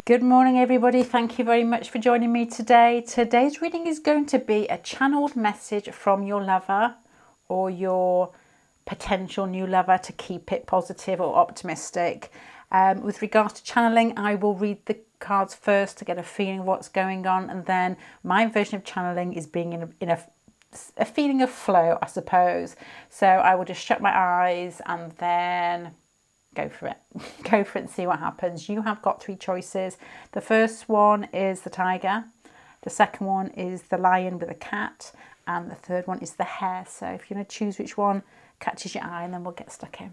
Good morning, everybody. Thank you very much for joining me today. Today's reading is going to be a channeled message from your lover or your potential new lover to keep it positive or optimistic. With regards to channeling, I will read the cards first to get a feeling of what's going on, and then my version of channeling is being in a feeling of flow, I suppose. So I will just shut my eyes and then go for it. Go for it and see what happens. You have got three choices. The first one is the tiger. The second one is the lion with a cat. And the third one is the hare. So if you're going to choose which one catches your eye, and then we'll get stuck in.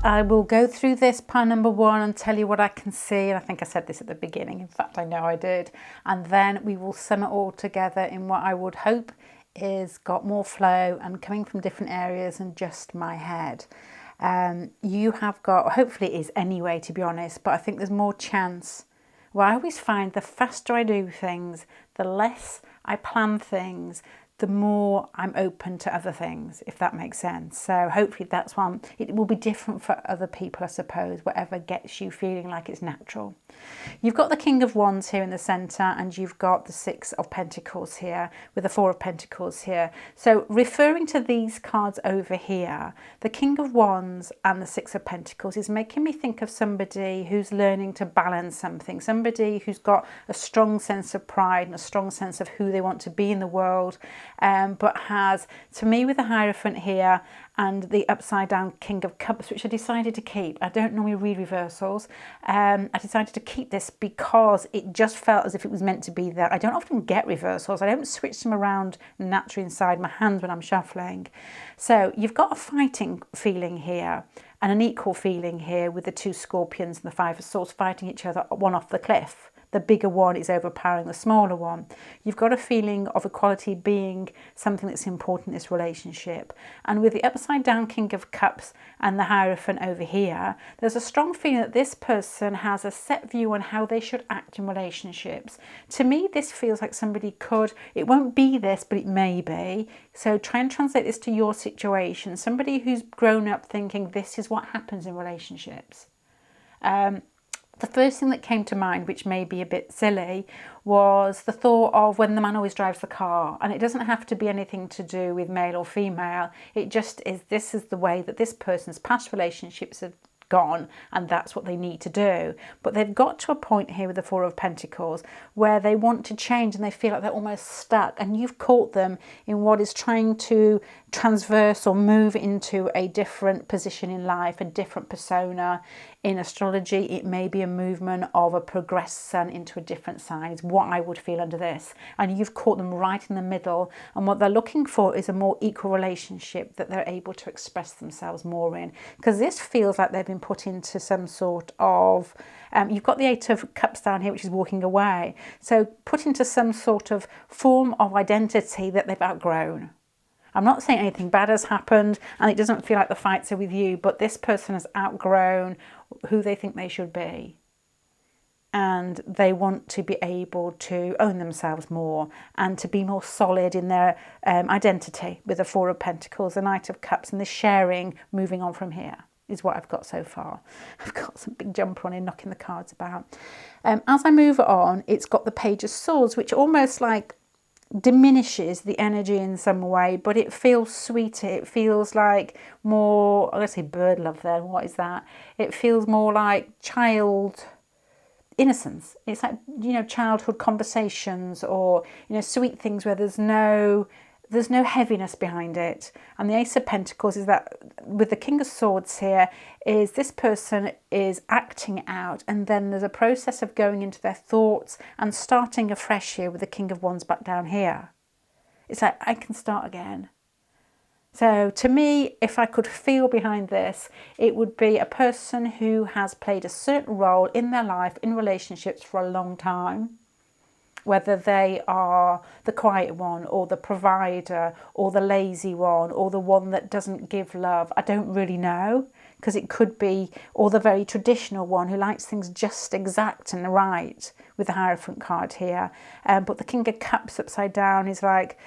I will go through this pile number one and tell you what I can see. And I think I said this at the beginning. In fact, I know I did. And then we will sum it all together in what I would hope is got more flow and coming from different areas than just my head. You have got, hopefully it is anyway, to be honest, but I think there's more chance. Well, I always find the faster I do things, the less I plan things, the more I'm open to other things, if that makes sense. So hopefully that's one. It will be different for other people, I suppose, whatever gets you feeling like it's natural. You've got the King of Wands here in the centre, and you've got the Six of Pentacles here with the Four of Pentacles here. So referring to these cards over here, the King of Wands and the Six of Pentacles is making me think of somebody who's learning to balance something, somebody who's got a strong sense of pride and a strong sense of who they want to be in the world. But has, to me, with the Hierophant here and the upside down King of Cups, which I decided to keep. I don't normally read reversals. I decided to keep this because it just felt as if it was meant to be there. I don't often get reversals. I don't switch them around naturally inside my hands when I'm shuffling. So you've got a fighting feeling here and an equal feeling here with the two Scorpions and the Five of Swords fighting each other, one off the cliff. The bigger one is overpowering the smaller one. You've got a feeling of equality being something that's important in this relationship. And with the upside down King of Cups and the Hierophant over here, there's a strong feeling that this person has a set view on how they should act in relationships. To me, this feels like somebody could, it won't be this, but it may be. So try and translate this to your situation. Somebody who's grown up thinking this is what happens in relationships. The first thing that came to mind, which may be a bit silly, was the thought of when the man always drives the car. And it doesn't have to be anything to do with male or female. It just is, this is the way that this person's past relationships have gone, and that's what they need to do. But they've got to a point here with the Four of Pentacles where they want to change and they feel like they're almost stuck, and you've caught them in what is trying to transverse or move into a different position in life, a different persona. In astrology, it may be a movement of a progressed sun into a different sign, is what I would feel under this. And you've caught them right in the middle, and what they're looking for is a more equal relationship that they're able to express themselves more in. Because this feels like they've been put into some sort of, you've got the Eight of Cups down here, which is walking away. So put into some sort of form of identity that they've outgrown. I'm not saying anything bad has happened and it doesn't feel like the fights are with you, but this person has outgrown who they think they should be. And they want to be able to own themselves more and to be more solid in their identity with the Four of Pentacles, the Knight of Cups, and the sharing moving on from here is what I've got so far. I've got some big jumper on here knocking the cards about. As I move on, it's got the Page of Swords, which almost like diminishes the energy in some way, but it feels sweeter. It feels like more, I'm going to say bird love there. What is that? It feels more like child innocence. It's like, you know, childhood conversations or, you know, sweet things where there's no heaviness behind it. And the Ace of Pentacles is that with the King of Swords here is this person is acting out, and then there's a process of going into their thoughts and starting afresh here with the King of Wands back down here. It's like, I can start again. So to me, if I could feel behind this, it would be a person who has played a certain role in their life, in relationships for a long time. Whether they are the quiet one or the provider or the lazy one or the one that doesn't give love, I don't really know, because it could be, or the very traditional one who likes things just exact and right, with the Hierophant card here. But the King of Cups upside down is like,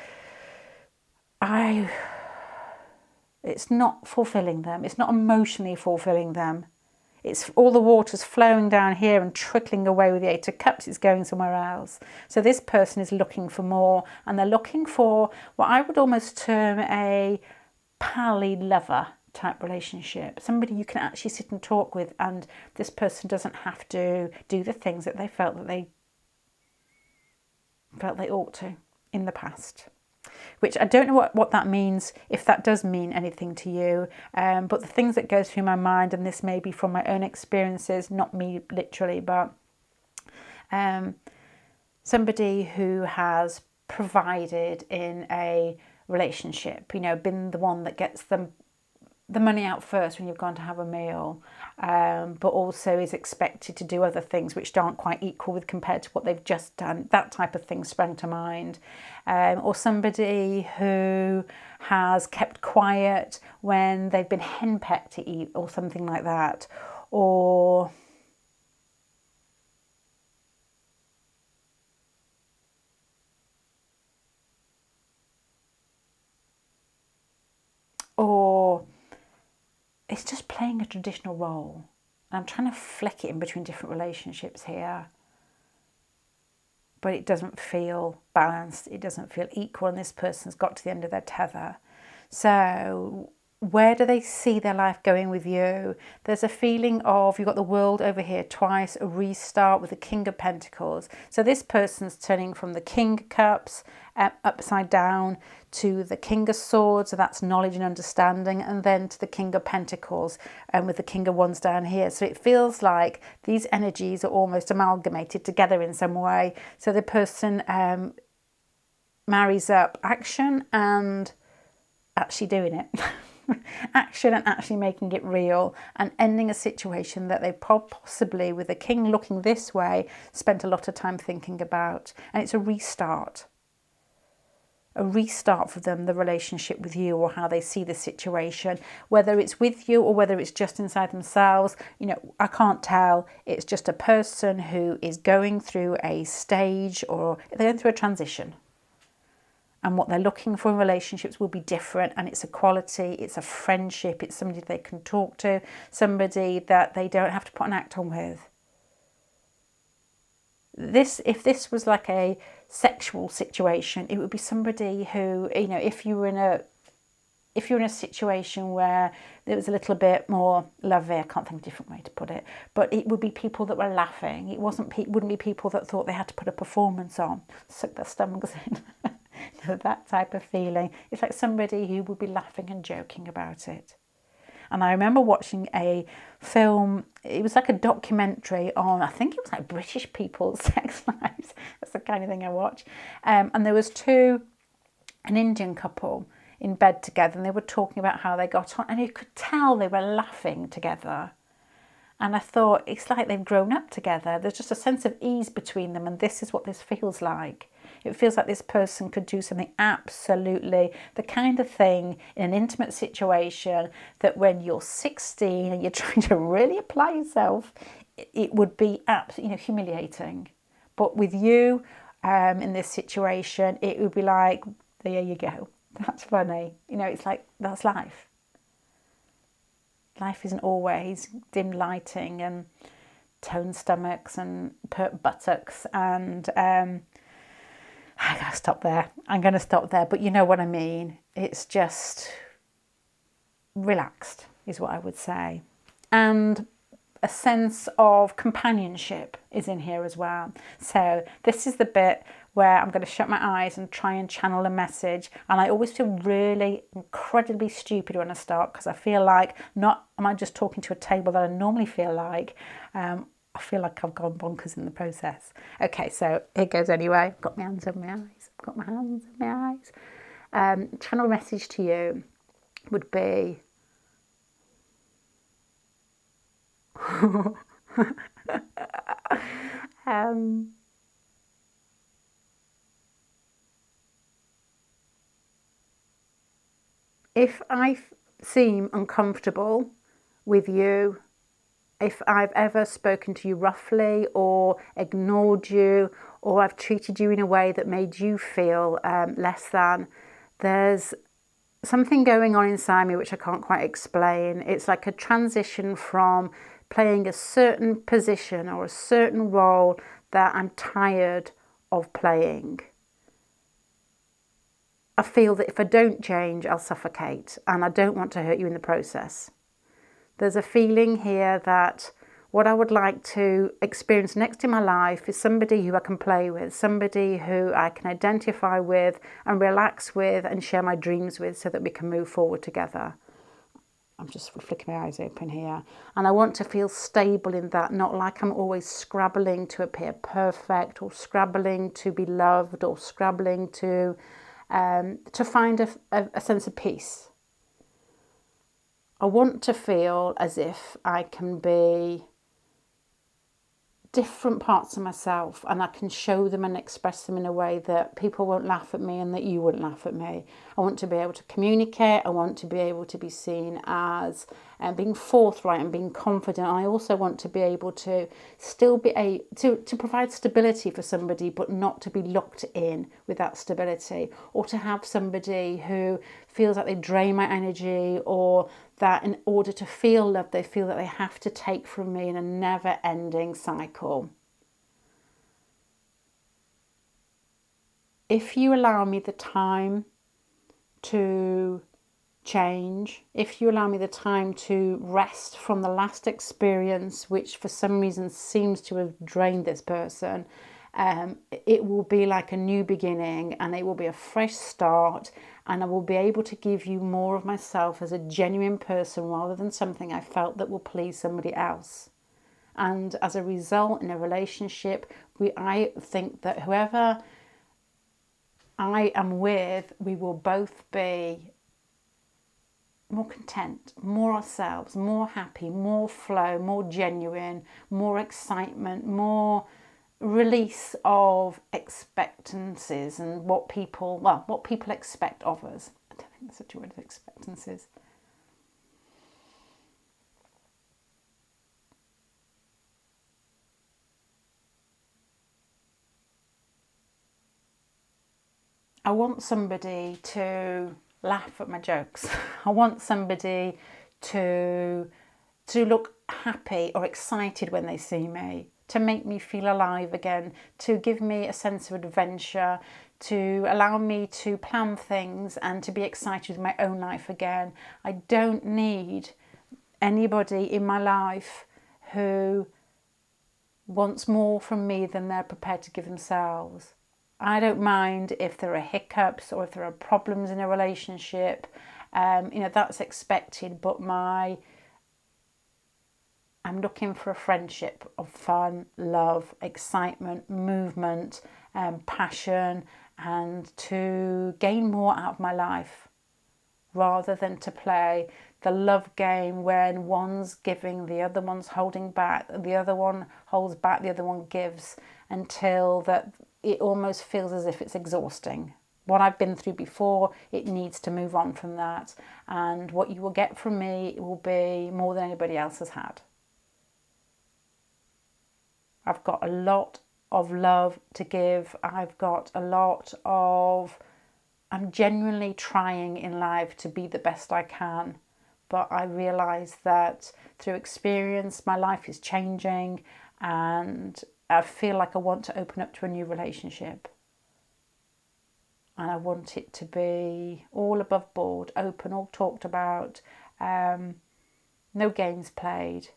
it's not fulfilling them. It's not emotionally fulfilling them. It's all the water's flowing down here and trickling away with the Eight of Cups. It's going somewhere else. So this person is looking for more, and they're looking for what I would almost term a pally lover type relationship. Somebody you can actually sit and talk with, and this person doesn't have to do the things that they felt that they ought to in the past. Which I don't know what that means, if that does mean anything to you. But the things that go through my mind, and this may be from my own experiences, not me literally, but somebody who has provided in a relationship, you know, been the one that gets the money out first when you've gone to have a meal, but also is expected to do other things which aren't quite equal with compared to what they've just done. That type of thing sprang to mind. Or somebody who has kept quiet when they've been henpecked to eat or something like that. Or it's just playing a traditional role. And I'm trying to flick it in between different relationships here. But it doesn't feel balanced. It doesn't feel equal. And this person's got to the end of their tether. So where do they see their life going with you? There's a feeling of, you've got the World over here twice, a restart with the King of Pentacles. So this person's turning from the King of Cups upside down to the King of Swords, so that's knowledge and understanding, and then to the King of Pentacles, and with the King of Wands down here. So it feels like these energies are almost amalgamated together in some way. So the person marries up action and actually doing it. Action and actually making it real, and ending a situation that they possibly, with the king looking this way, spent a lot of time thinking about. And it's a restart for them, the relationship with you, or how they see the situation, whether it's with you or whether it's just inside themselves. You know, I can't tell. It's just a person who is going through a stage, or they're going through a transition. And what they're looking for in relationships will be different. And it's a quality, it's a friendship, it's somebody they can talk to, somebody that they don't have to put an act on with. If this was like a sexual situation, it would be somebody who, you know, if you were in a situation where there was a little bit more lovey, I can't think of a different way to put it, but it would be people that were laughing. It wouldn't be people that thought they had to put a performance on, suck their stomachs in. No, that type of feeling. It's like somebody who would be laughing and joking about it. And I remember watching a film, it was like a documentary on, I think it was like British people's sex lives. That's the kind of thing I watch. And there was an Indian couple in bed together, and they were talking about how they got on, and you could tell they were laughing together. And I thought, it's like they've grown up together. There's just a sense of ease between them, and this is what this feels like. It feels like this person could do something absolutely, the kind of thing in an intimate situation that when you're 16 and you're trying to really apply yourself, it would be absolutely, humiliating. But with you in this situation, it would be like, there you go. That's funny. It's like, that's life. Life isn't always dim lighting and toned stomachs and pert buttocks and I gotta stop there. I'm going to stop there, but you know what I mean. It's just relaxed is what I would say. And a sense of companionship is in here as well. So this is the bit where I'm going to shut my eyes and try and channel a message. And I always feel really incredibly stupid when I start, because I feel like, not am I just talking to a table that I normally feel like. I feel like I've gone bonkers in the process. Okay, so here goes anyway. I've got my hands over my eyes. Channel a message to you. would be if I seem uncomfortable with you, if I've ever spoken to you roughly or ignored you, or I've treated you in a way that made you feel less than, there's something going on inside me which I can't quite explain. It's like a transition from playing a certain position or a certain role that I'm tired of playing. I feel that if I don't change, I'll suffocate, and I don't want to hurt you in the process. There's a feeling here that what I would like to experience next in my life is somebody who I can play with, somebody who I can identify with and relax with and share my dreams with so that we can move forward together. I'm just flicking my eyes open here. And I want to feel stable in that, not like I'm always scrabbling to appear perfect or scrabbling to be loved or scrabbling to find a sense of peace. I want to feel as if I can be different parts of myself and I can show them and express them in a way that people won't laugh at me and that you wouldn't laugh at me. I want to be able to communicate. I want to be able to be seen as being forthright and being confident. I also want to be able to still be to provide stability for somebody, but not to be locked in with that stability, or to have somebody who feels like they drain my energy, or that in order to feel love, they feel that they have to take from me in a never-ending cycle. If you allow me the time to change, if you allow me the time to rest from the last experience, which for some reason seems to have drained this person, it will be like a new beginning, and it will be a fresh start, and I will be able to give you more of myself as a genuine person rather than something I felt that will please somebody else. And as a result, in a relationship, I think that whoever I am with, we will both be more content, more ourselves, more happy, more flow, more genuine, more excitement, more release of expectancies and what people expect of us. I don't think there's such a word as expectancies. I want somebody to laugh at my jokes. I want somebody to look happy or excited when they see me, to make me feel alive again, to give me a sense of adventure, to allow me to plan things and to be excited with my own life again. I don't need anybody in my life who wants more from me than they're prepared to give themselves. I don't mind if there are hiccups or if there are problems in a relationship. That's expected, but I'm looking for a friendship of fun, love, excitement, movement, passion, and to gain more out of my life, rather than to play the love game when one's giving, the other one's holding back, the other one holds back, the other one gives, until that it almost feels as if it's exhausting. What I've been through before, it needs to move on from that. And what you will get from me will be more than anybody else has had. I've got a lot of love to give. I'm genuinely trying in life to be the best I can. But I realise that through experience, my life is changing, and I feel like I want to open up to a new relationship. And I want it to be all above board, open, all talked about, no games played.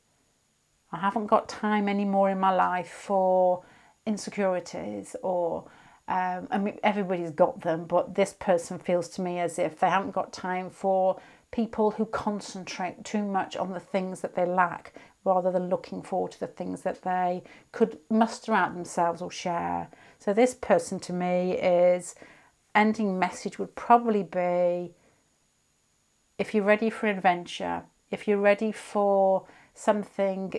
I haven't got time anymore in my life for insecurities or, everybody's got them, but this person feels to me as if they haven't got time for people who concentrate too much on the things that they lack rather than looking forward to the things that they could muster out themselves or share. So this person to me is, ending message would probably be, if you're ready for adventure, if you're ready for something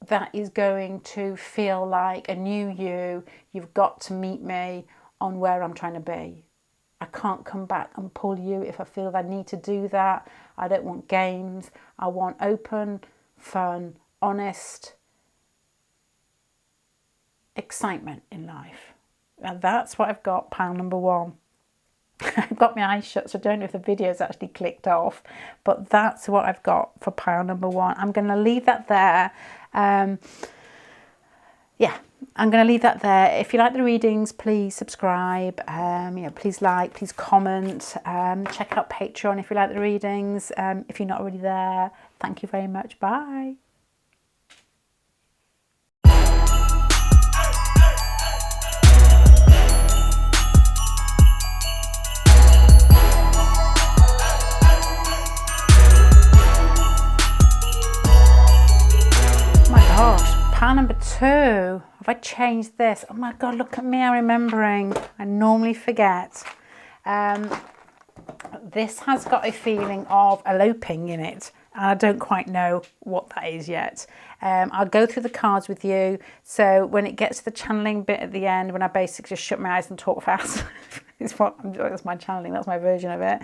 that is going to feel like a new you, you've got to meet me on where I'm trying to be. I can't come back and pull you if I feel I need to do that. I don't want games. I want open, fun, honest excitement in life. And that's what I've got, pile number 1. I've got my eyes shut, so I don't know if the video's actually clicked off, but that's what I've got for pile number 1. I'm going to leave that there. Yeah, I'm going to leave that there. If you like the readings, please subscribe. Please like, please comment. Check out Patreon if you like the readings. If you're not already there, thank you very much. Bye. Pile number 2, have I changed this? Oh my God, look at me, I'm remembering. I normally forget. This has got a feeling of eloping in it. And I don't quite know what that is yet. I'll go through the cards with you. So when it gets to the channeling bit at the end, when I basically just shut my eyes and talk fast, that's my channeling, that's my version of it.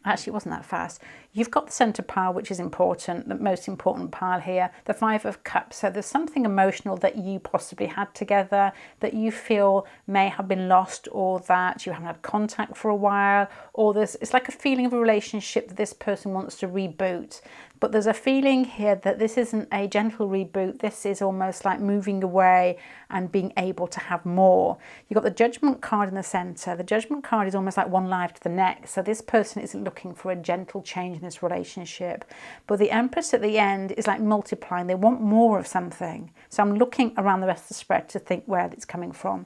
Actually, it wasn't that fast. You've got the centre pile, which is important, the most important pile here, the 5 of Cups. So there's something emotional that you possibly had together that you feel may have been lost, or that you haven't had contact for a while, or it's like a feeling of a relationship that this person wants to reboot. But there's a feeling here that this isn't a gentle reboot. This is almost like moving away and being able to have more. You've got the Judgment card in the centre. The Judgment card is almost like one life to the next. So this person isn't looking for a gentle change in this relationship. But the Empress at the end is like multiplying. They want more of something. So I'm looking around the rest of the spread to think where it's coming from.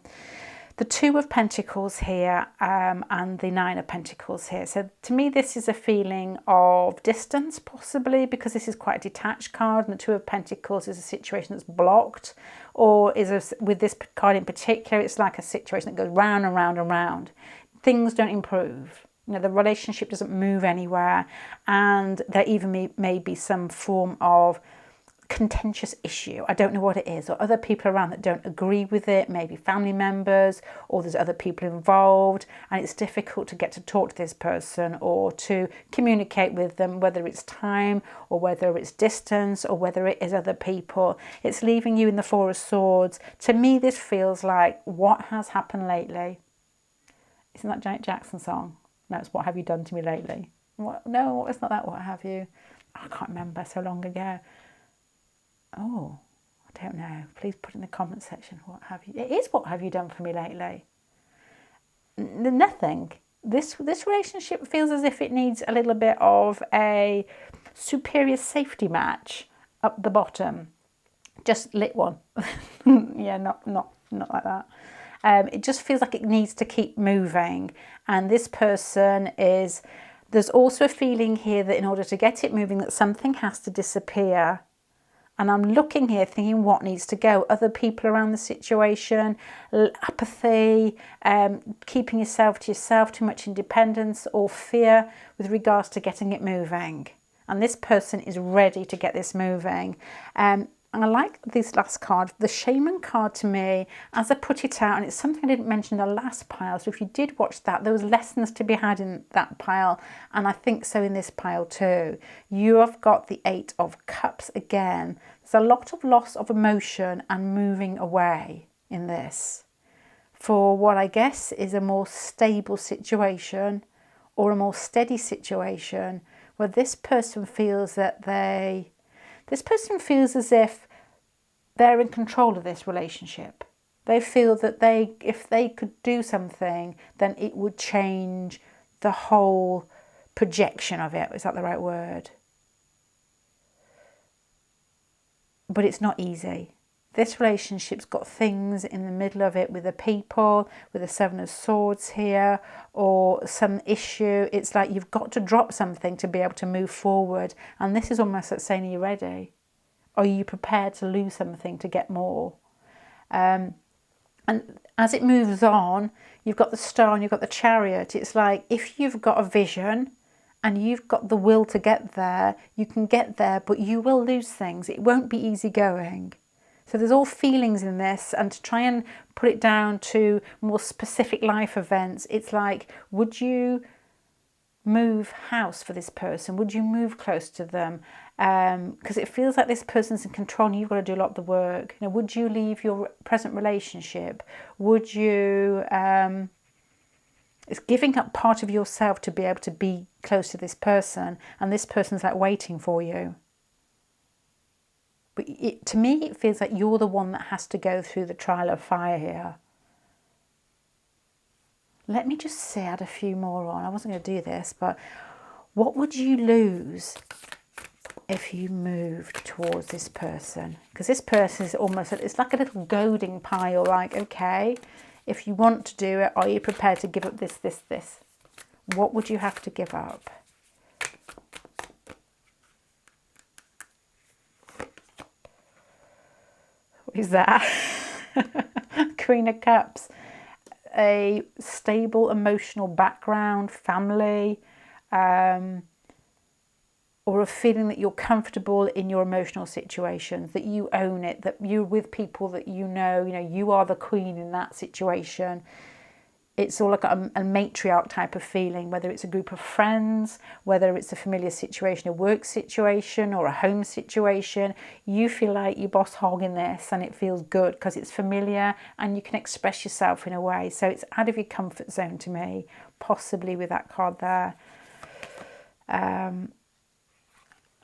The 2 of Pentacles here and the 9 of Pentacles here. So to me, this is a feeling of distance, possibly, because this is quite a detached card, and the 2 of Pentacles is a situation that's blocked, or with this card in particular, it's like a situation that goes round and round and round. Things don't improve. The relationship doesn't move anywhere, and there even may be some form of contentious issue. I don't know what it is, or other people around that don't agree with it, maybe family members, or there's other people involved, and it's difficult to get to talk to this person or to communicate with them, whether it's time or whether it's distance or whether it is other people. It's leaving you in the 4 of Swords. To me, this feels like what has happened lately. Isn't that Janet Jackson song? No, it's What Have You Done to Me Lately? What? No, it's not that. What Have You? I can't remember, so long ago. Oh, I don't know. Please put in the comment section. What have you? It is What Have You Done For Me Lately? Nothing. This relationship feels as if it needs a little bit of a superior safety match up the bottom. Just lit one. Yeah, not like that. It just feels like it needs to keep moving. And this person is. There's also a feeling here that in order to get it moving, that something has to disappear. And I'm looking here thinking what needs to go. Other people around the situation, apathy, keeping yourself to yourself, too much independence, or fear with regards to getting it moving. And this person is ready to get this moving. And I like this last card, the Shaman card, to me, as I put it out, and it's something I didn't mention in the last pile. So if you did watch that, there was lessons to be had in that pile, and I think so in this pile too. You have got the 8 of Cups again. There's a lot of loss of emotion and moving away in this for what I guess is a more stable situation or a more steady situation, where this person feels that this person feels as if they're in control of this relationship. They feel that if they could do something, then it would change the whole projection of it. Is that the right word? But it's not easy. This relationship's got things in the middle of it with the people, with the 7 of Swords here, or some issue. It's like you've got to drop something to be able to move forward. And this is almost like saying, are you ready? Are you prepared to lose something to get more? And As it moves on, you've got the Star and you've got the Chariot. It's like if you've got a vision and you've got the will to get there, you can get there, but you will lose things. It won't be easy going. So there's all feelings in this, and to try and put it down to more specific life events, it's like, would you move house for this person? Would you move close to them? Because it feels like this person's in control and you've got to do a lot of the work. You know, would you leave your present relationship? Would you... it's giving up part of yourself to be able to be close to this person, and this person's like waiting for you. But to me, it feels like you're the one that has to go through the trial of fire here. Let me just add a few more on. I wasn't going to do this, but what would you lose if you moved towards this person? Because this person is almost, it's like a little goading pile, like, okay, if you want to do it, are you prepared to give up this, this, this? What would you have to give up? What is that? Queen of Cups. A stable emotional background, family, or a feeling that you're comfortable in your emotional situations, that you own it, that you're with people that you know, you are the queen in that situation. It's all like a matriarch type of feeling, whether it's a group of friends, whether it's a familiar situation, a work situation or a home situation. You feel like you boss hog in this, and it feels good because it's familiar and you can express yourself in a way. So it's out of your comfort zone to me, possibly with that card there. I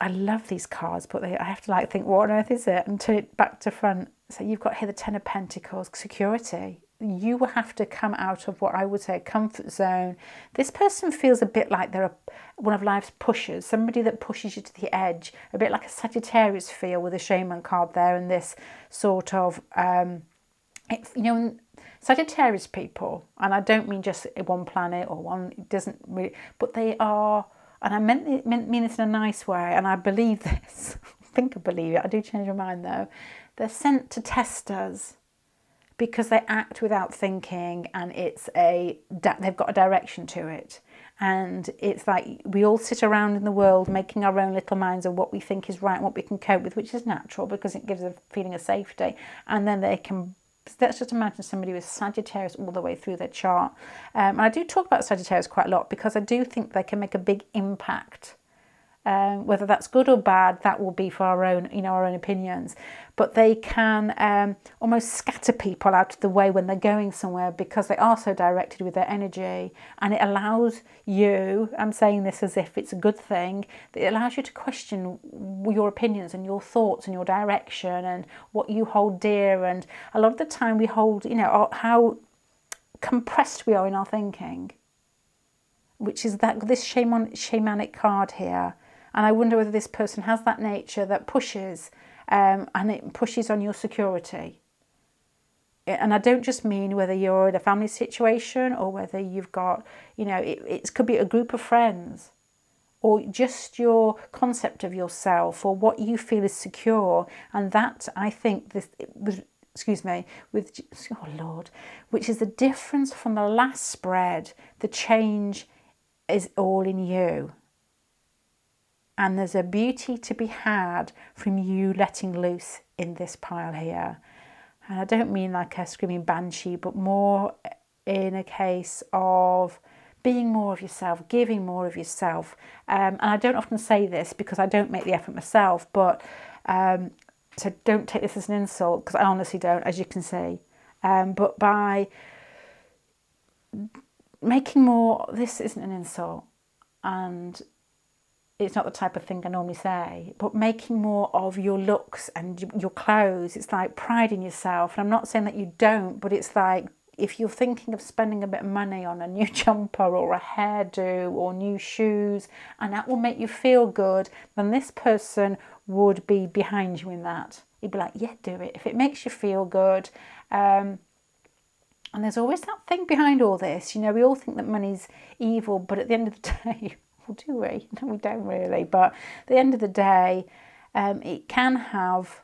love these cards, but I have to think, what on earth is it? And turn it back to front. So you've got here the Ten of Pentacles, security. You will have to come out of what I would say a comfort zone. This person feels a bit like they're one of life's pushers, somebody that pushes you to the edge, a bit like a Sagittarius feel with a Shaman card there, and this sort of, Sagittarius people, and I don't mean just one planet or one, it doesn't really, but they are, and I mean this in a nice way, and I believe this, I think I believe it, I do change my mind though, they're sent to test us, because they act without thinking, and they've got a direction to it. And it's like we all sit around in the world making our own little minds of what we think is right and what we can cope with, which is natural because it gives a feeling of safety. And then let's just imagine somebody with Sagittarius all the way through their chart. And I do talk about Sagittarius quite a lot because I do think they can make a big impact. Whether that's good or bad, that will be for our own opinions. But they can almost scatter people out of the way when they're going somewhere because they are so directed with their energy, and it allows you, I'm saying this as if it's a good thing, it allows you to question your opinions and your thoughts and your direction and what you hold dear. And a lot of the time we hold, how compressed we are in our thinking, which is this shamanic card here. And I wonder whether this person has that nature that pushes, and it pushes on your security. And I don't just mean whether you're in a family situation or whether you've got, it could be a group of friends, or just your concept of yourself or what you feel is secure. And that, I think, which is the difference from the last spread. The change is all in you. And there's a beauty to be had from you letting loose in this pile here. And I don't mean like a screaming banshee, but more in a case of being more of yourself, giving more of yourself. And I don't often say this because I don't make the effort myself, but so don't take this as an insult, because I honestly don't, as you can see. But by making more, this isn't an insult, and it's not the type of thing I normally say, but making more of your looks and your clothes. It's like pride in yourself. And I'm not saying that you don't, but it's like if you're thinking of spending a bit of money on a new jumper or a hairdo or new shoes, and that will make you feel good, then this person would be behind you in that. He'd be like, yeah, do it. If it makes you feel good. And there's always that thing behind all this. We all think that money's evil, but at the end of the day, do we? No, we don't really. But at the end of the day, it can have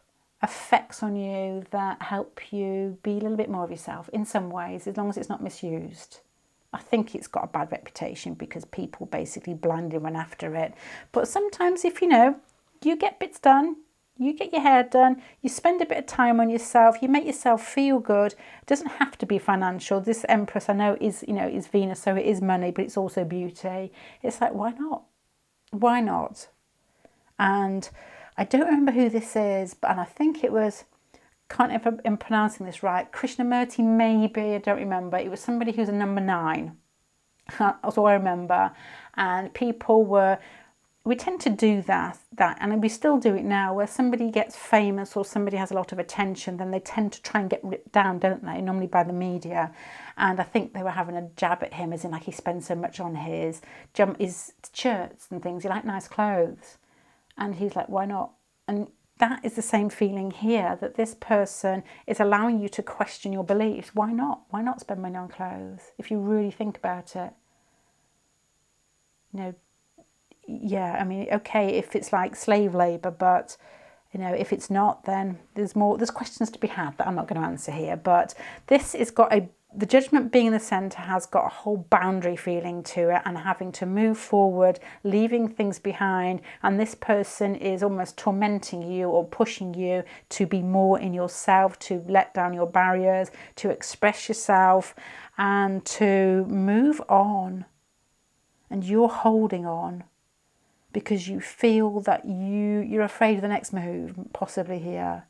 effects on you that help you be a little bit more of yourself in some ways, as long as it's not misused. I think it's got a bad reputation because people basically blindly run after it. But sometimes if you get bits done, you get your hair done, you spend a bit of time on yourself, you make yourself feel good. It doesn't have to be financial. This Empress, I know, is Venus, so it is money, but it's also beauty. It's like, why not? Why not? And I don't remember who this is, and I think it was, can't know if I'm pronouncing this right, Krishnamurti maybe, I don't remember. It was somebody who's a number 9. That's all I remember. And we tend to do that, and we still do it now, where somebody gets famous or somebody has a lot of attention, then they tend to try and get ripped down, don't they? Normally by the media. And I think they were having a jab at him, as in like he spends so much on his shirts and things. He likes nice clothes. And he's like, why not? And that is the same feeling here, that this person is allowing you to question your beliefs. Why not? Why not spend money on clothes if you really think about it? Yeah, I mean, okay, if it's like slave labour, but if it's not, then there's questions to be had that I'm not going to answer here. But this has got the Judgment being in the centre has got a whole boundary feeling to it, and having to move forward, leaving things behind. And this person is almost tormenting you or pushing you to be more in yourself, to let down your barriers, to express yourself and to move on. And you're holding on because you feel that you're afraid of the next move, possibly here.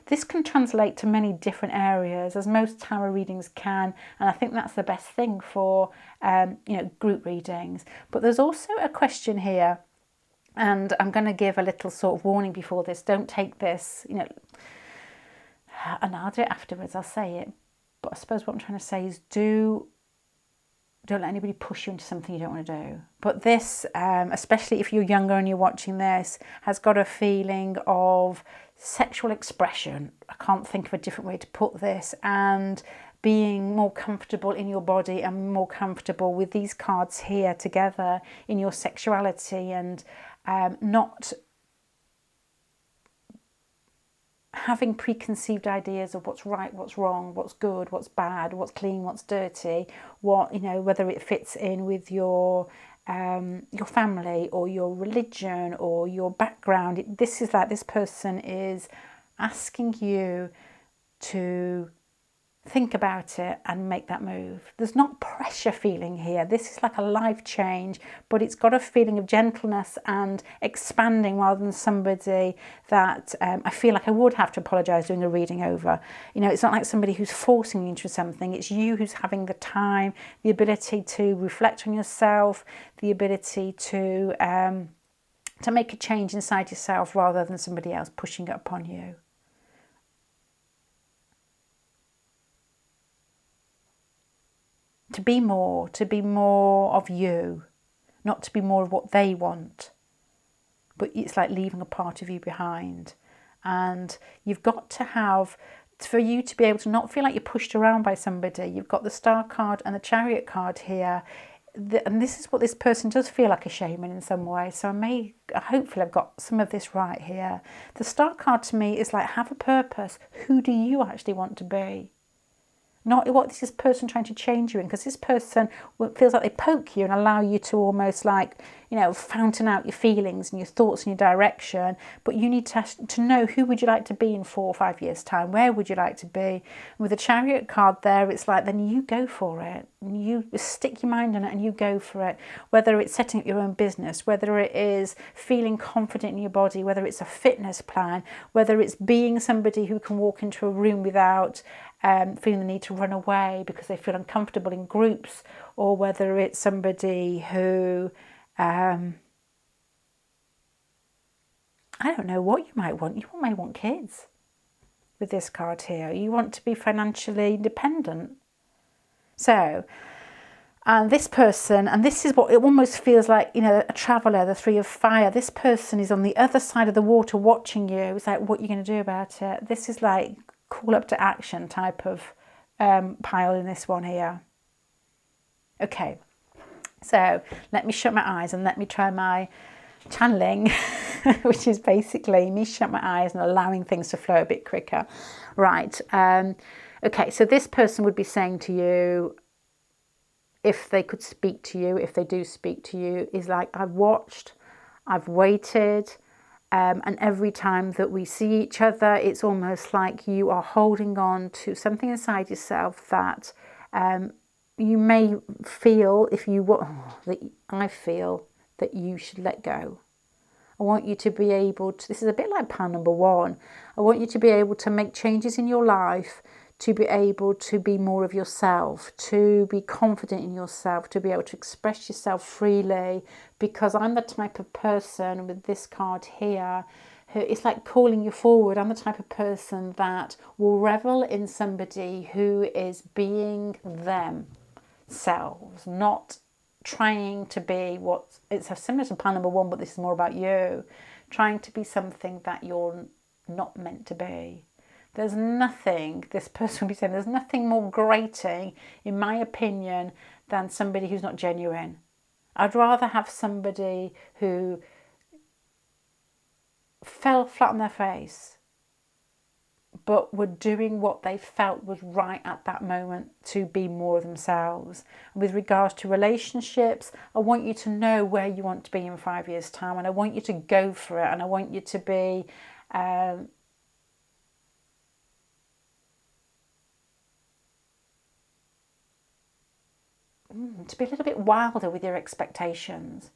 This can translate to many different areas, as most tarot readings can, and I think that's the best thing for group readings. But there's also a question here, and I'm going to give a little sort of warning before this. Don't take this, and I'll do it afterwards, I'll say it. But I suppose what I'm trying to say is don't let anybody push you into something you don't want to do. But this, especially if you're younger and you're watching this, has got a feeling of sexual expression. I can't think of a different way to put this. And being more comfortable in your body and more comfortable with these cards here together in your sexuality, and not having preconceived ideas of what's right, what's wrong, what's good, what's bad, what's clean, what's dirty, whether it fits in with your family or your religion or your background. This is like this person is asking you to think about it and make that move. There's not pressure feeling here. This is like a life change, but it's got a feeling of gentleness and expanding, rather than somebody that I feel like I would have to apologise doing a reading over. It's not like somebody who's forcing you into something. It's you who's having the time, the ability to reflect on yourself, the ability to make a change inside yourself, rather than somebody else pushing it upon you. To be more of you, not to be more of what they want. But it's like leaving a part of you behind. And you've got to have, for you to be able to not feel like you're pushed around by somebody, you've got the Star card and the Chariot card here. And this is what this person does feel like a shaman in some way. So hopefully I've got some of this right here. The Star card to me is like, have a purpose. Who do you actually want to be? Not what is this person trying to change you in, because this person feels like they poke you and allow you to almost like, fountain out your feelings and your thoughts and your direction. But you need to know, who would you like to be in 4 or 5 years' time? Where would you like to be? And with the Chariot card there, it's like, then you go for it. You stick your mind on it and you go for it. Whether it's setting up your own business, whether it is feeling confident in your body, whether it's a fitness plan, whether it's being somebody who can walk into a room without feeling the need to run away because they feel uncomfortable in groups, or whether it's somebody who, I don't know what you might want. You might want kids with this card here. You want to be financially independent. So, and this person, and this is what it almost feels like, a traveller, the 3 of Fire. This person is on the other side of the water watching you. It's like, what are you going to do about it? This is like call up to action type of pile in this one here. Okay, so let me shut my eyes and let me try my channeling, which is basically me shut my eyes and allowing things to flow a bit quicker. Right. Okay, so this person would be saying to you, if they could speak to you, if they do speak to you, is like, I've watched, I've waited, and every time that we see each other, it's almost like you are holding on to something inside yourself that you may feel, I feel that you should let go. I want you to be able to, this is a bit like pile number 1, I want you to be able to make changes in your life, to be able to be more of yourself, to be confident in yourself, to be able to express yourself freely, because I'm the type of person with this card here who, it's like pulling you forward. I'm the type of person that will revel in somebody who is being themselves, not trying to be what, it's similar to pile number 1, but this is more about you, trying to be something that you're not meant to be. There's nothing, this person will be saying, there's nothing more grating, in my opinion, than somebody who's not genuine. I'd rather have somebody who fell flat on their face, but were doing what they felt was right at that moment to be more of themselves. And with regards to relationships, I want you to know where you want to be in 5 years' time, and I want you to go for it, and I want you to be a little bit wilder with your expectations.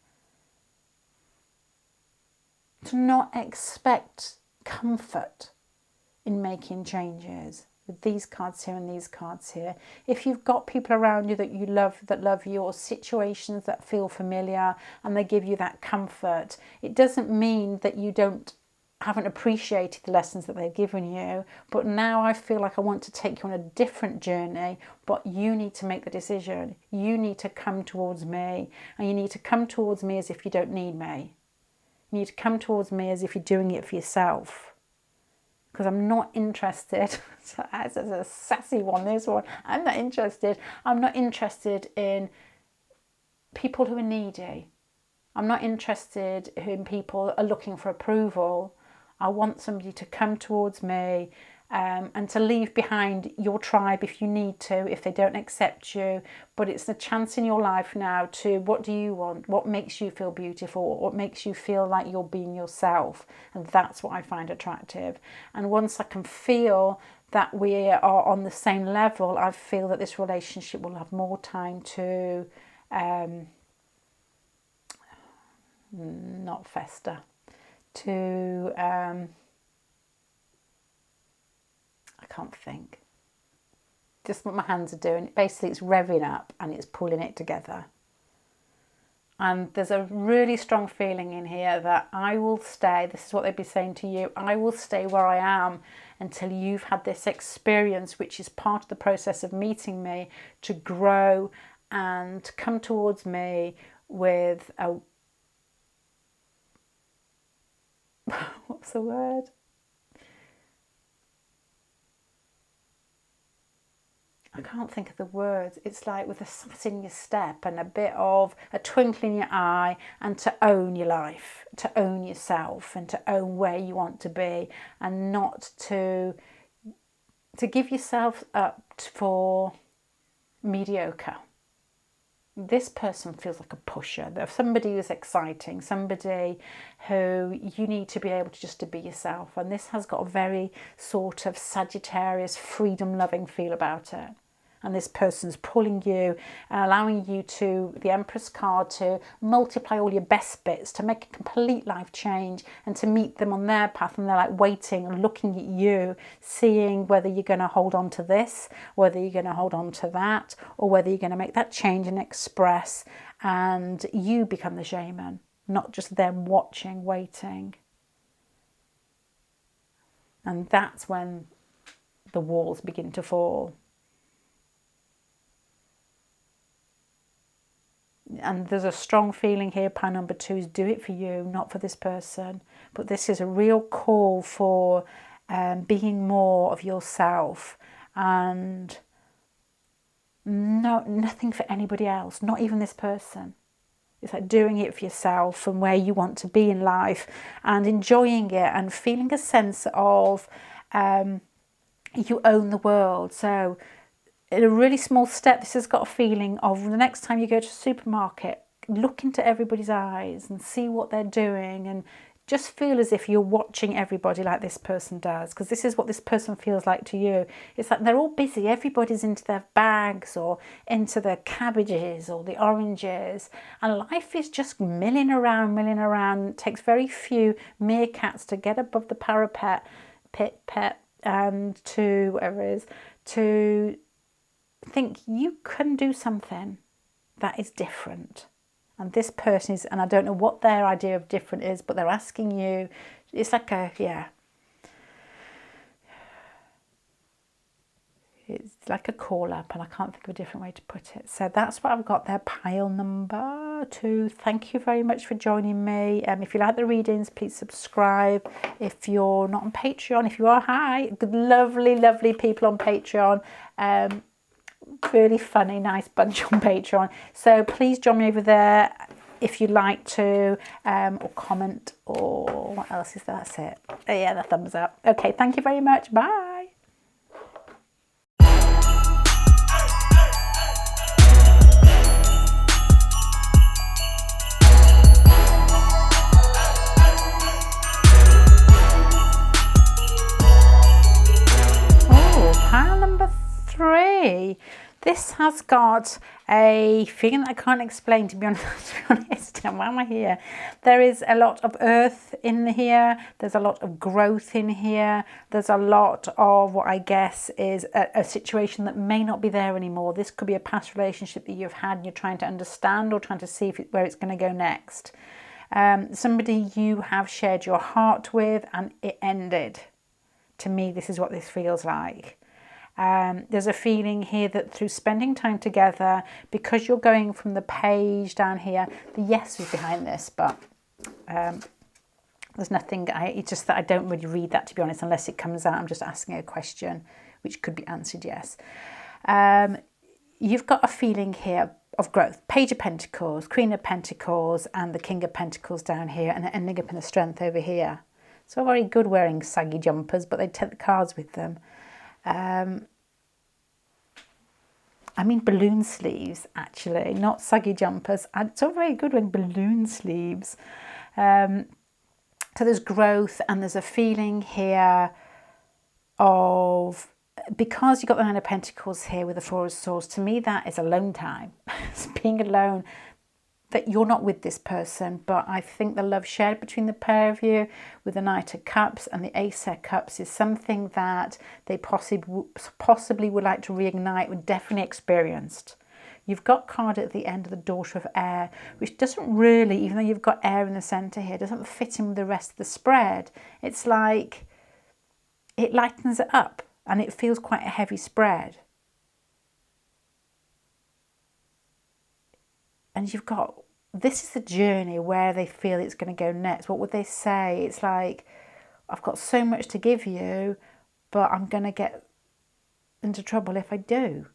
To not expect comfort in making changes with these cards here and these cards here. If you've got people around you that you love, that love you, or situations that feel familiar and they give you that comfort, it doesn't mean that you haven't appreciated the lessons that they've given you, but now I feel like I want to take you on a different journey, but you need to make the decision. You need to come towards me, and you need to come towards me as if you don't need me. You need to come towards me as if you're doing it for yourself. Because I'm not interested, as a sassy one, this one, I'm not interested in people who are needy. I'm not interested in people who are looking for approval. I want somebody to come towards me and to leave behind your tribe if you need to, if they don't accept you. But it's the chance in your life now to, what do you want? What makes you feel beautiful? What makes you feel like you're being yourself? And that's what I find attractive. And once I can feel that we are on the same level, I feel that this relationship will have more time to not fester, to I can't think, just what my hands are doing. Basically it's revving up and it's pulling it together, and there's a really strong feeling in here that I will stay, this is what they'd be saying to you, I will stay where I am until you've had this experience, which is part of the process of meeting me, to grow and come towards me with a what's the word? I can't think of the words. It's like with a sass in your step and a bit of a twinkle in your eye, and to own your life, to own yourself, and to own where you want to be, and not to give yourself up for mediocre. This person feels like a pusher. They're somebody who's exciting, somebody who you need to be able to just to be yourself. And this has got a very sort of Sagittarius, freedom-loving feel about it. And this person's pulling you and allowing you to, the Empress card, to multiply all your best bits, to make a complete life change, and to meet them on their path. And they're like waiting and looking at you, seeing whether you're going to hold on to this, whether you're going to hold on to that, or whether you're going to make that change and express, and you become the shaman, not just them watching, waiting. And that's when the walls begin to fall. And there's a strong feeling here, pile number 2, is do it for you, not for this person. But this is a real call for being more of yourself, and nothing for anybody else, not even this person. It's like doing it for yourself and where you want to be in life and enjoying it and feeling a sense of you own the world. So in a really small step, this has got a feeling of the next time you go to a supermarket, look into everybody's eyes and see what they're doing and just feel as if you're watching everybody like this person does, because this is what this person feels like to you. It's like they're all busy. Everybody's into their bags or into the cabbages or the oranges, and life is just milling around. It takes very few meerkats to get above the parapet and to whatever it is, to think you can do something that is different. And this person is, and I don't know what their idea of different is, but they're asking you, it's like a, it's like a call up, and I can't think of a different way to put it. So that's what I've got there, pile number 2. Thank you very much for joining me. If you like the readings, please subscribe. If you're not on Patreon, if you are, hi, good, lovely people on Patreon. Really funny, nice bunch on Patreon. So please join me over there if you'd like to, or comment, or what else is that? That's it. Yeah, the thumbs up. Okay, thank you very much. Bye. Oh, pile number 3. This has got a feeling that I can't explain, to be honest. Why am I here? There is a lot of earth in here. There's a lot of growth in here. There's a lot of what I guess is a situation that may not be there anymore. This could be a past relationship that you've had and you're trying to understand or trying to see where it's going to go next. Somebody you have shared your heart with and it ended. To me, this is what this feels like. There's a feeling here that through spending time together, because you're going from the page down here, the yes is behind this, but there's nothing, it's just that I don't really read that, to be honest, unless it comes out. I'm just asking a question, which could be answered yes. You've got a feeling here of growth. Page of Pentacles, Queen of Pentacles, and the King of Pentacles down here, and ending up in the Strength over here. It's all very good wearing saggy jumpers, but they take the cards with them. I mean balloon sleeves, actually, not saggy jumpers. It's all very good wearing balloon sleeves. So there's growth, and there's a feeling here of, because you've got the Nine of Pentacles here with the Four of Swords, to me that is alone time. It's being alone, that you're not with this person, but I think the love shared between the pair of you with the Knight of Cups and the Ace of Cups is something that they possibly would like to reignite, with definitely experienced. You've got card at the end of the Daughter of Air, which doesn't really, even though you've got air in the centre here, doesn't fit in with the rest of the spread. It's like it lightens it up and it feels quite a heavy spread. And you've got, this is the journey where they feel it's going to go next. What would they say? It's like, I've got so much to give you, but I'm going to get into trouble if I do.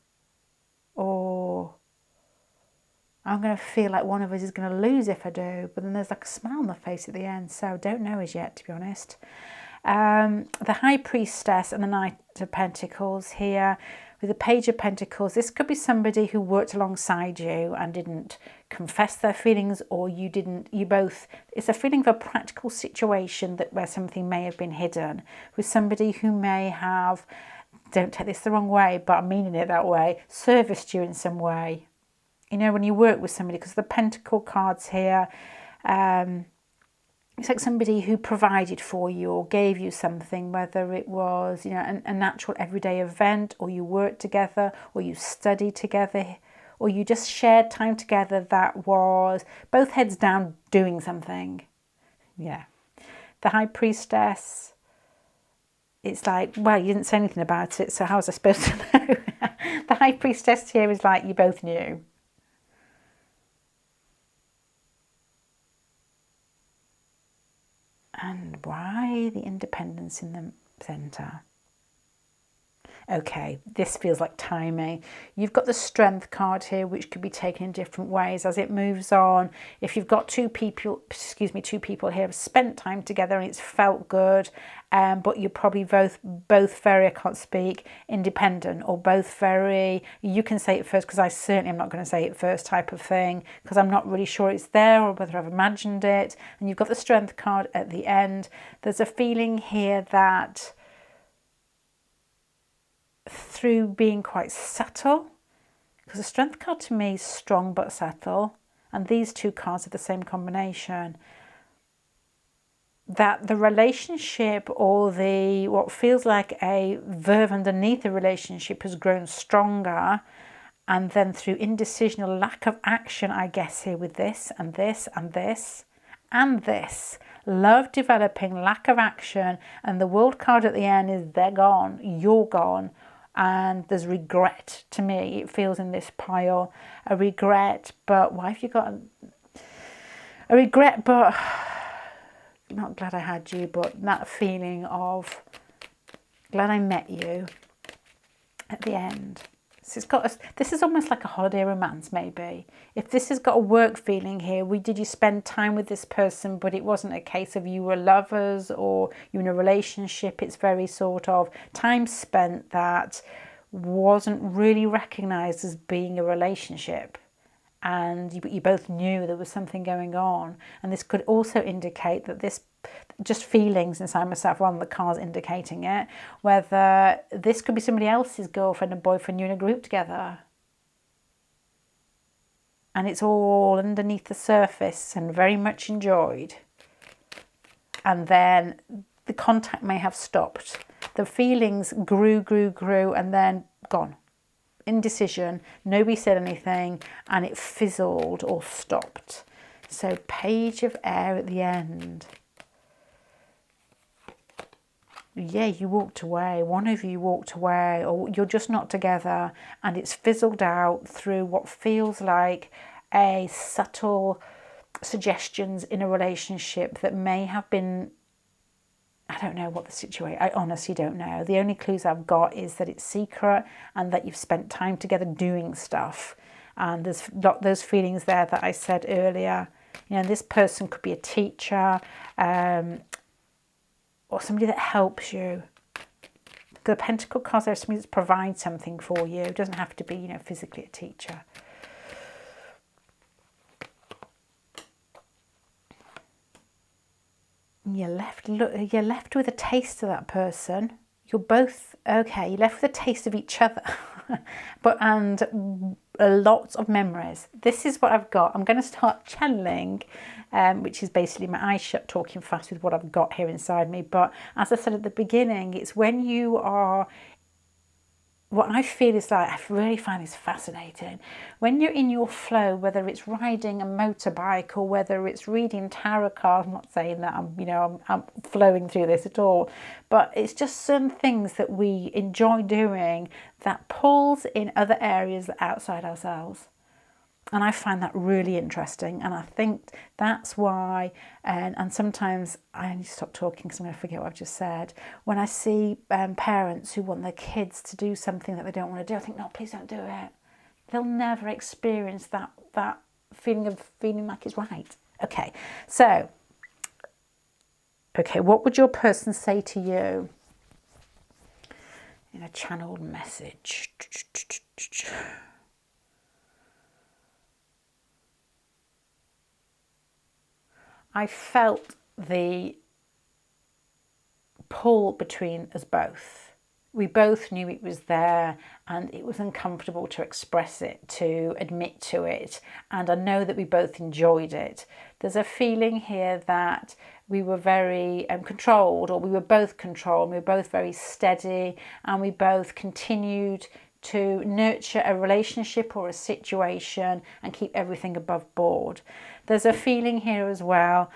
Or I'm going to feel like one of us is going to lose if I do. But then there's like a smile on the face at the end. So I don't know as yet, to be honest. The High Priestess and the Knight of Pentacles here. With the Page of Pentacles, this could be somebody who worked alongside you and didn't confess their feelings, or you both, it's a feeling of a practical situation that where something may have been hidden, with somebody who may have, don't take this the wrong way, but I'm meaning it that way, serviced you in some way. You know, when you work with somebody, because the Pentacle cards here, it's like somebody who provided for you or gave you something, whether it was, you know, a natural everyday event, or you worked together, or you studied together, or you just shared time together that was both heads down doing something. Yeah. The High Priestess, it's like, well, you didn't say anything about it, so how was I supposed to know? The High Priestess here is like, you both knew. And why the Independence in the centre? Okay, this feels like timing. You've got the Strength card here, which could be taken in different ways as it moves on. If you've got two people here have spent time together and it's felt good, but you're probably both very, I can't speak, independent, or both very, you can say it first because I certainly am not going to say it first type of thing, because I'm not really sure it's there or whether I've imagined it. And you've got the Strength card at the end. There's a feeling here that through being quite subtle, because the Strength card to me is strong but subtle, and these two cards are the same combination, that the relationship, or the what feels like a verve underneath the relationship, has grown stronger, and then through indecision or lack of action, I guess here with this and this and this and this, love developing, lack of action, and the World card at the end is they're gone, you're gone. And there's regret to me. It feels in this pile, a regret, but why have you got a regret, but not glad I had you, but that feeling of glad I met you at the end. This is almost like a holiday romance, maybe. If this has got a work feeling here, did you spend time with this person, but it wasn't a case of you were lovers or you were in a relationship. It's very sort of time spent that wasn't really recognised as being a relationship. And you both knew there was something going on. And this could also indicate that this, just feelings inside myself rather than the cards indicating it, whether this could be somebody else's girlfriend and boyfriend, you're in a group together. And it's all underneath the surface and very much enjoyed. And then the contact may have stopped. The feelings grew, and then gone. Indecision, nobody said anything, and it fizzled or stopped. So Page of Air at the end. Yeah, you walked away. One of you walked away, or you're just not together, and it's fizzled out through what feels like a subtle suggestions in a relationship that may have been, I don't know what the situation, I honestly don't know. The only clues I've got is that it's secret and that you've spent time together doing stuff. And there's those feelings there that I said earlier. You know, this person could be a teacher, or somebody that helps you. The Pentacle cards are somebody that provides something for you. It doesn't have to be, you know, physically a teacher. You're left with a taste of that person. You're both okay. You're left with a taste of each other, and lots of memories. This is what I've got. I'm going to start channeling, which is basically my eyes shut, talking fast with what I've got here inside me. But as I said at the beginning, it's when you are. What I feel is like, I really find this fascinating. When you're in your flow, whether it's riding a motorbike or whether it's reading tarot cards, I'm not saying that I'm flowing through this at all, but it's just certain things that we enjoy doing that pulls in other areas outside ourselves. And I find that really interesting. And I think that's why, and sometimes I need to stop talking because I'm going to forget what I've just said. When I see parents who want their kids to do something that they don't want to do, I think, no, please don't do it. They'll never experience that feeling of feeling like it's right. Okay, so, what would your person say to you in a channeled message? I felt the pull between us both. We both knew it was there and it was uncomfortable to express it, to admit to it. And I know that we both enjoyed it. There's a feeling here that we were very controlled, or we were both controlled. We were both very steady, and we both continued to nurture a relationship or a situation and keep everything above board. There's a feeling here as well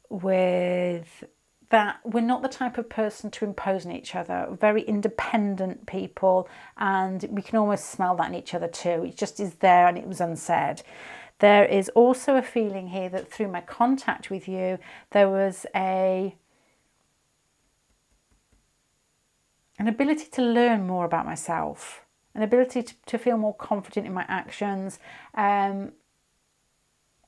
with that we're not the type of person to impose on each other. We're very independent people, and we can almost smell that in each other too. It just is there and it was unsaid. There is also a feeling here that through my contact with you, there was a an ability to learn more about myself, an ability to feel more confident in my actions.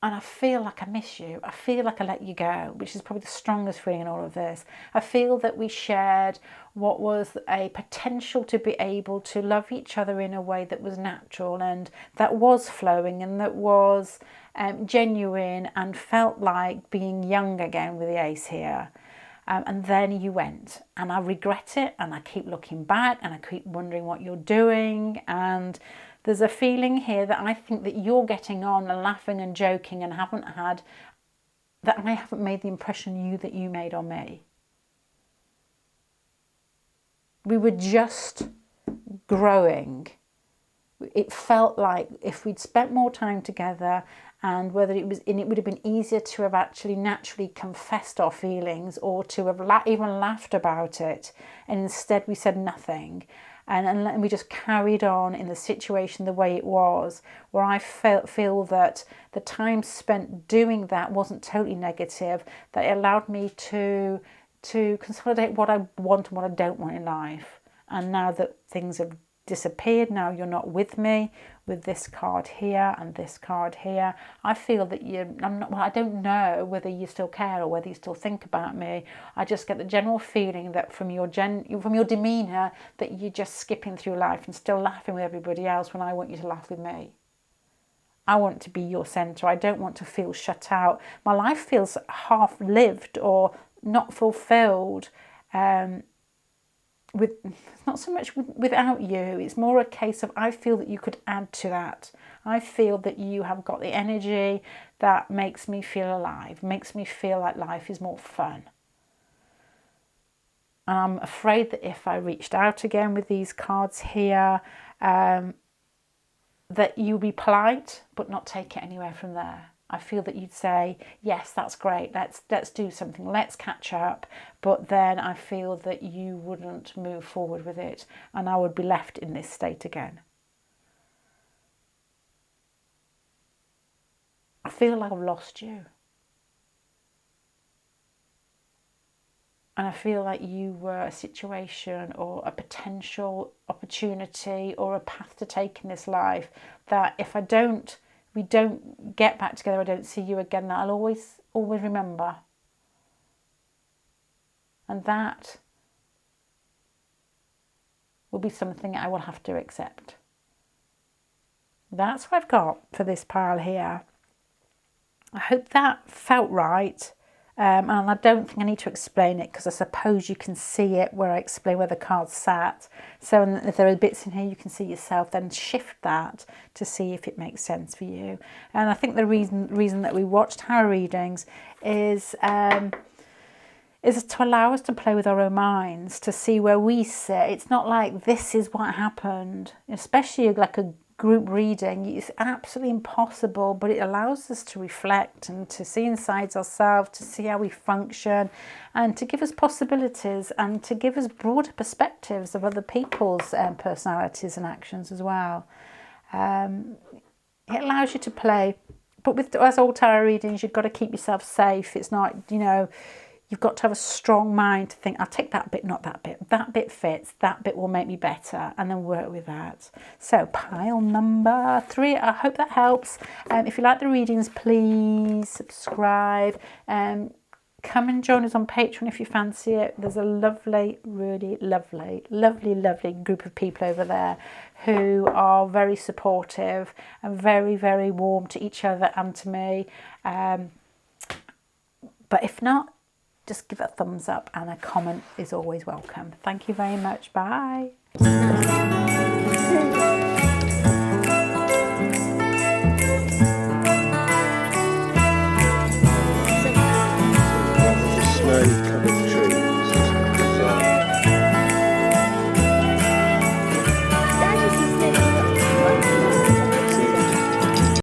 And I feel like I miss you. I feel like I let you go, which is probably the strongest feeling in all of this. I feel that we shared what was a potential to be able to love each other in a way that was natural and that was flowing and that was genuine and felt like being young again with the ace here. And then you went, and I regret it, and I keep looking back and I keep wondering what you're doing. And there's a feeling here that I think that you're getting on and laughing and joking and that I haven't made the impression that you made on me. We were just growing. It felt like if we'd spent more time together, and it would have been easier to have actually naturally confessed our feelings or to have even laughed about it, and instead we said nothing. And we just carried on in the situation the way it was, where I feel that the time spent doing that wasn't totally negative, that it allowed me to consolidate what I want and what I don't want in life. And now that things have disappeared, now you're not with me with this card here and this card here, I feel that I don't know whether you still care or whether you still think about me. I just get the general feeling that from your demeanour that you're just skipping through life and still laughing with everybody else when I want you to laugh with me. I want to be your centre. I don't want to feel shut out. My life feels half lived or not fulfilled. It's not so much without you, it's more a case of I feel that you could add to that. I feel that you have got the energy that makes me feel alive, makes me feel like life is more fun. And I'm afraid that if I reached out again with these cards here, that you'll be polite but not take it anywhere from there. I feel that you'd say, yes, that's great, let's do something, let's catch up. But then I feel that you wouldn't move forward with it and I would be left in this state again. I feel like I've lost you. And I feel like you were a situation or a potential opportunity or a path to take in this life that if we don't get back together, I don't see you again, that I'll always remember. And that will be something I will have to accept. That's what I've got for this pile here. I hope that felt right. And I don't think I need to explain it because I suppose you can see it where I explain where the cards sat. So if there are bits in here you can see yourself, then shift that to see if it makes sense for you. And I think the reason that we watch tarot readings is to allow us to play with our own minds, to see where we sit. It's not like this is what happened, especially like a group reading. It's absolutely impossible, but it allows us to reflect and to see inside ourselves, to see how we function, and to give us possibilities and to give us broader perspectives of other people's personalities and actions as well. It allows you to play, but as all tarot readings, you've got to keep yourself safe. It's not, you've got to have a strong mind to think, I'll take that bit, not that bit. That bit fits, that bit will make me better, and then work with that. So pile number 3, I hope that helps. If you like the readings, please subscribe. Come and join us on Patreon if you fancy it. There's a lovely, really lovely, lovely, lovely group of people over there who are very supportive and very, very warm to each other and to me. But if not, just give it a thumbs up and a comment is always welcome. Thank you very much. Bye. Snake.